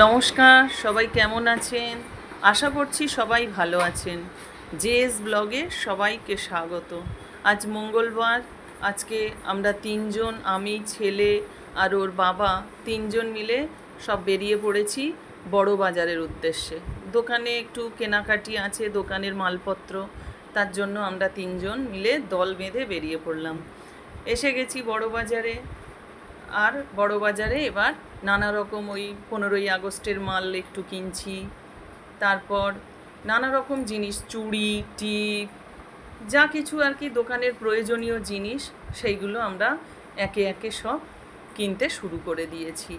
নমস্কার, সবাই কেমন আছেন? আশা করছি সবাই ভালো আছেন। জেএস ব্লগে সবাইকে স্বাগত। আজ মঙ্গলবার। আজকে আমরা তিনজন, আমি, ছেলে আর ওর বাবা, তিনজন মিলে সব বেরিয়ে পড়েছি বড় বাজারের উদ্দেশ্যে। দোকানে একটু কেনাকাটি আছে, দোকানের মালপত্র, তার জন্য আমরা তিনজন মিলে দল বেঁধে বেরিয়ে পড়লাম। এসে গেছি বড় বাজারে। আর বড় বাজারে এবার নানা রকম ওই 15ই আগস্টের মাল একটু কিনছি। তারপর নানা রকম জিনিস, চুড়ি, টিপ, যা কিছু আর কি দোকানের প্রয়োজনীয় জিনিস, সেইগুলো আমরা একে একে সব কিনতে শুরু করে দিয়েছি।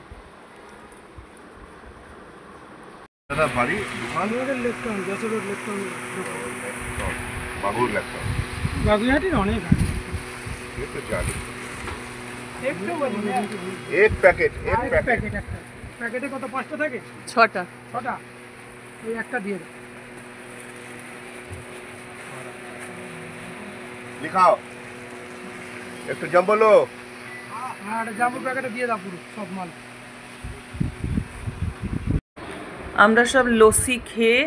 বাগুইহাটির অনেক প্যাকেটে কত 5টা থাকে? 6টা ওই একটা দিয়ে দাও। লিখাও একটু জাম্বলো আর জাম্বো প্যাকেটে দিয়ে দাও পুরো সব মাল। আমরা সব লস্যি খেয়ে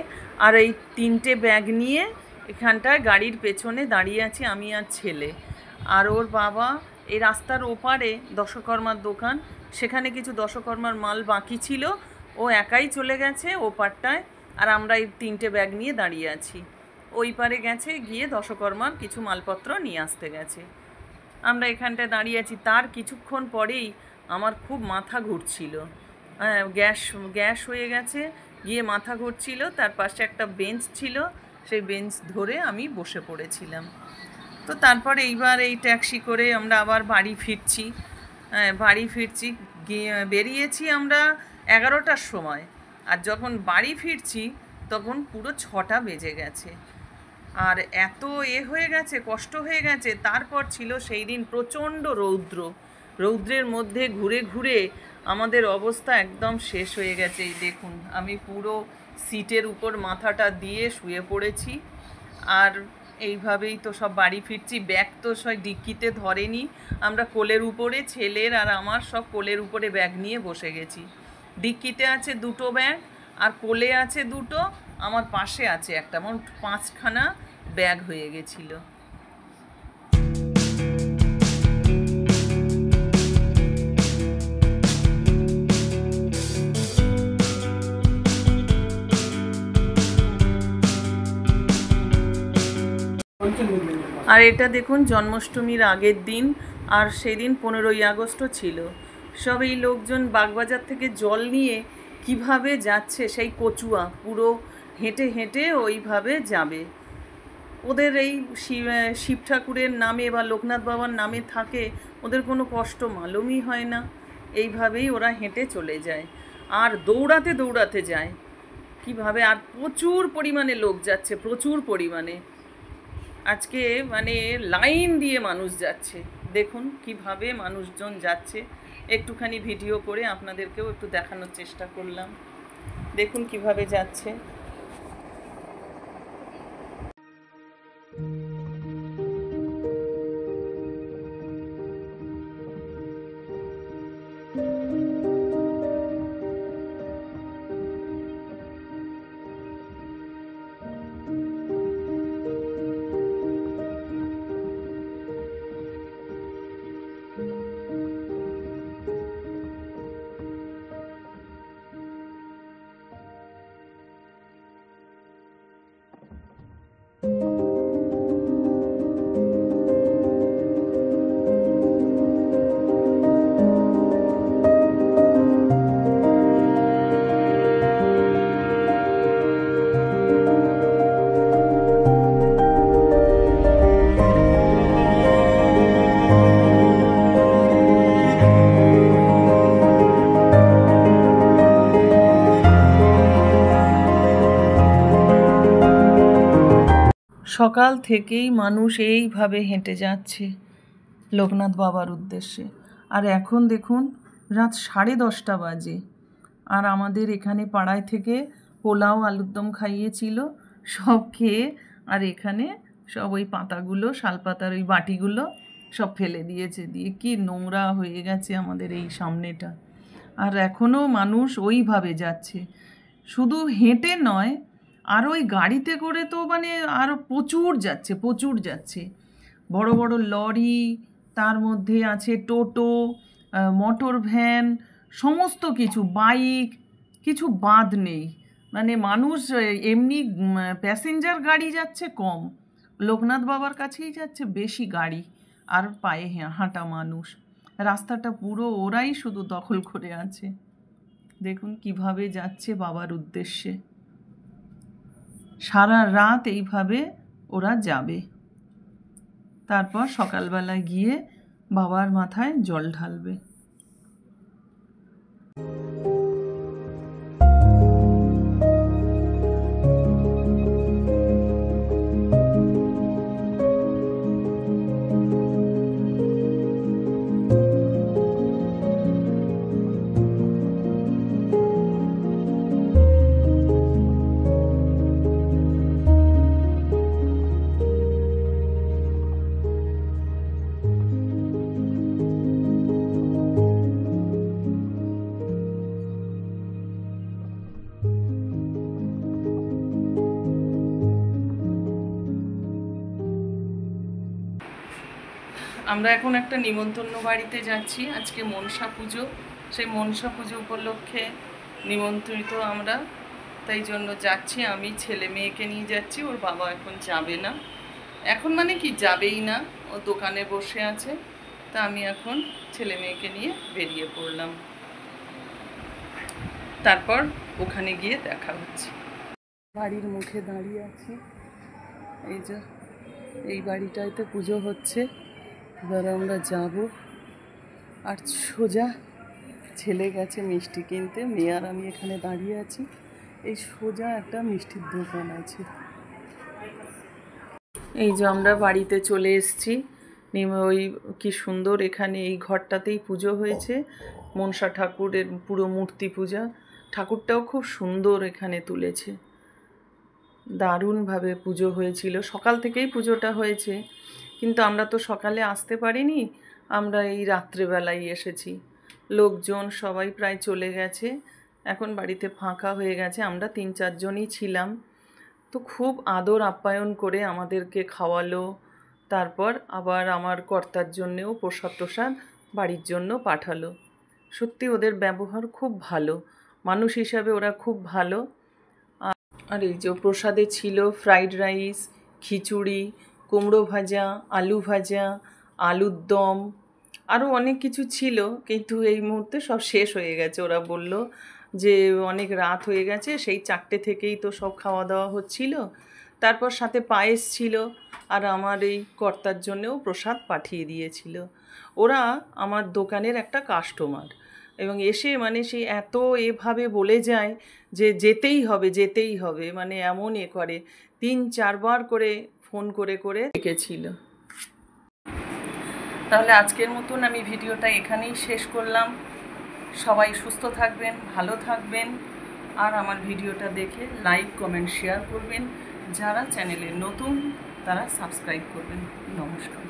আর এই 3টে ব্যাগ নিয়ে এখানটায় গাড়ির পেছনে দাঁড়িয়ে আছি আমি আর ছেলে। আর ওর বাবা এই রাস্তার ওপারে দশকর্মার দোকান, সেখানে কিছু দশকর্মার মাল বাকি ছিল, ও একাই চলে গেছে ওপারটায়। আর আমরা এই 3টে ব্যাগ নিয়ে দাঁড়িয়ে আছি। ওই পারে গেছে, গিয়ে দশকর্মার কিছু মালপত্র নিয়ে আসতে গেছে। আমরা এখানটায় দাঁড়িয়ে আছি। তার কিছুক্ষণ পরেই আমার খুব মাথা ঘুরছিল, গ্যাস হয়ে গেছে, গিয়ে মাথা ঘুরছিল। তার পাশে একটা বেঞ্চ ছিল, সেই বেঞ্চ ধরে আমি বসে পড়েছিলাম। তো তারপরে এইবার এই ট্যাক্সি করে আমরা আবার বাড়ি ফিরছি। বেরিয়েছি আমরা 11টার সময়, আর যখন বাড়ি ফিরছি তখন পুরো 6টা বেজে গেছে। আর এত হয়ে গেছে, কষ্ট হয়ে গেছে। তারপর ছিল সেই দিন প্রচণ্ড রৌদ্রের মধ্যে ঘুরে ঘুরে আমাদের অবস্থা একদম শেষ হয়ে গেছে। এই দেখুন, আমি পুরো সিটের উপর মাথাটা দিয়ে শুয়ে পড়েছি। আর এইভাবেই তো সব বাড়ি ফিরছি। ব্যাগ তো সব ডিক্কিতে ধরেনি, আমরা কোলের উপরে, ছেলের আর আমার সব কোলের উপরে ব্যাগ নিয়ে বসে গেছি। ডিক্কিতে আছে 2টো ব্যাগ, আর কোলে আছে 2টো, আমার পাশে আছে একটা, মোট 5খানা ব্যাগ হয়ে গেছিল। আর এটা দেখুন জন্মাষ্টমীর আগের দিন, আর সেদিন 15ই আগস্টও ছিল। সব এই লোকজন বাগবাজার থেকে জল নিয়ে কিভাবে যাচ্ছে, সেই কচুয়া পুরো হেঁটে হেঁটে ওইভাবে যাবে। ওদের এই শিব ঠাকুরের নামে বা লোকনাথ বাবার নামে থাকে, ওদের কোনো কষ্ট মালুমই হয় না। এইভাবেই ওরা হেঁটে চলে যায়, আর দৌড়াতে দৌড়াতে যায় কিভাবে। আর প্রচুর পরিমাণে লোক যাচ্ছে, প্রচুর পরিমাণে। আজকে মানে লাইন দিয়ে মানুষ যাচ্ছে। দেখুন কিভাবে মানুষজন যাচ্ছে। একটুখানি ভিডিও করে আপনাদেরকেও একটু দেখানোর চেষ্টা করলাম। দেখুন কিভাবে যাচ্ছে। সকাল থেকেই মানুষ এইভাবে হেঁটে যাচ্ছে লোকনাথ বাবার উদ্দেশ্যে। আর এখন দেখুন রাত 10:30 বাজে। আর আমাদের এখানে পাড়ায় থেকে পোলাও আলুর দম খাইয়েছিল, সব খেয়ে আর এখানে সব ওই পাতাগুলো, শালপাতার ওই বাটিগুলো সব ফেলে দিয়েছে। দিয়ে কি নোংরা হয়ে গেছে আমাদের এই সামনেটা। আর এখনও মানুষ ওইভাবে যাচ্ছে, শুধু হেঁটে নয়, আর ওই গাড়িতে করে তো মানে আরও প্রচুর যাচ্ছে। বড় বড় লরি, তার মধ্যে আছে টোটো, মোটর ভ্যান, সমস্ত কিছু, বাইক, কিছু বাদ নেই। মানে মানুষ এমনি প্যাসেঞ্জার গাড়ি যাচ্ছে কম, লোকনাথ বাবার কাছেই যাচ্ছে বেশি গাড়ি, আর পায়ে হাঁটা মানুষ। রাস্তাটা পুরো ওরাই শুধু দখল করে আছে। দেখুন কিভাবে যাচ্ছে বাবার উদ্দেশ্যে। সারা রাত এইভাবে ওরা যাবে, তারপর সকালবেলা গিয়ে বাবার মাথায় জল ঢালবে। আমরা এখন একটা নিমন্ত্রণ বাড়িতে যাচ্ছি, আজকে মনসা পুজো। সেই মনসা পুজো উপলক্ষে নিমন্ত্রিত আমরা, তাই জন্য যাচ্ছি। আমি ছেলে মেয়েকে নিয়ে যাচ্ছি, ওর বাবা এখন যাবে না, এখন মানে কি যাবেই না, ও দোকানে বসে আছে। তা আমি এখন ছেলে মেয়েকে নিয়ে বেরিয়ে পড়লাম, তারপর ওখানে গিয়ে দেখা হচ্ছে। বাড়ির মুখে দাঁড়িয়ে আছি, এই যে এই বাড়িটাতে পুজো হচ্ছে। এবার আমরা যাব, আর সোজা ছেলে গেছে মিষ্টি কিনতে, মেয়ে আর আমি এখানে দাঁড়িয়ে আছি। এই সোজা একটা মিষ্টির দোকান আছে। এই যে আমরা বাড়িতে চলে এসেছি। ওই কি সুন্দর, এখানে এই ঘরটাতেই পুজো হয়েছে, মনসা ঠাকুরের পুরো মূর্তি পূজা। ঠাকুরটাও খুব সুন্দর এখানে তুলেছে, দারুণভাবে পুজো হয়েছিল। সকাল থেকেই পুজোটা হয়েছে, কিন্তু আমরা তো সকালে আসতে পারিনি, আমরা এই রাত্রেবেলায় এসেছি। লোকজন সবাই প্রায় চলে গেছে, এখন বাড়িতে ফাঁকা হয়ে গেছে। আমরা 3-4 জনই ছিলাম। তো খুব আদর আপ্যায়ন করে আমাদেরকে খাওয়ালো, তারপর আবার আমার কর্তার জন্যেও প্রসাদ বাড়ির জন্য পাঠালো। সত্যি ওদের ব্যবহার খুব ভালো, মানুষ হিসাবে ওরা খুব ভালো। আর এই যে প্রসাদে ছিল ফ্রাইড রাইস, খিচুড়ি, কুমড়ো ভাজা, আলু ভাজা, আলুর দম, আরও অনেক কিছু ছিল, কিন্তু এই মুহূর্তে সব শেষ হয়ে গেছে। ওরা বলল যে অনেক রাত হয়ে গেছে, সেই 4টে থেকেই তো সব খাওয়া দাওয়া হচ্ছিল। তারপর সাথে পায়েস ছিল, আর আমার এই কর্তার জন্যেও প্রসাদ পাঠিয়ে দিয়েছিল। ওরা আমার দোকানের একটা কাস্টমার, এবং এসে মানে সে এত এভাবে বলে যায় যে যেতেই হবে, মানে এমন করে 3-4 বার করে ফোন করে ডেকেছিল। তাহলে আজকের মতন আমি ভিডিওটা এখানেই শেষ করলাম। সবাই সুস্থ থাকবেন, ভালো থাকবেন, আর আমার ভিডিওটা দেখে লাইক, কমেন্ট, শেয়ার করবেন। যারা চ্যানেলে নতুন তারা সাবস্ক্রাইব করবেন। নমস্কার।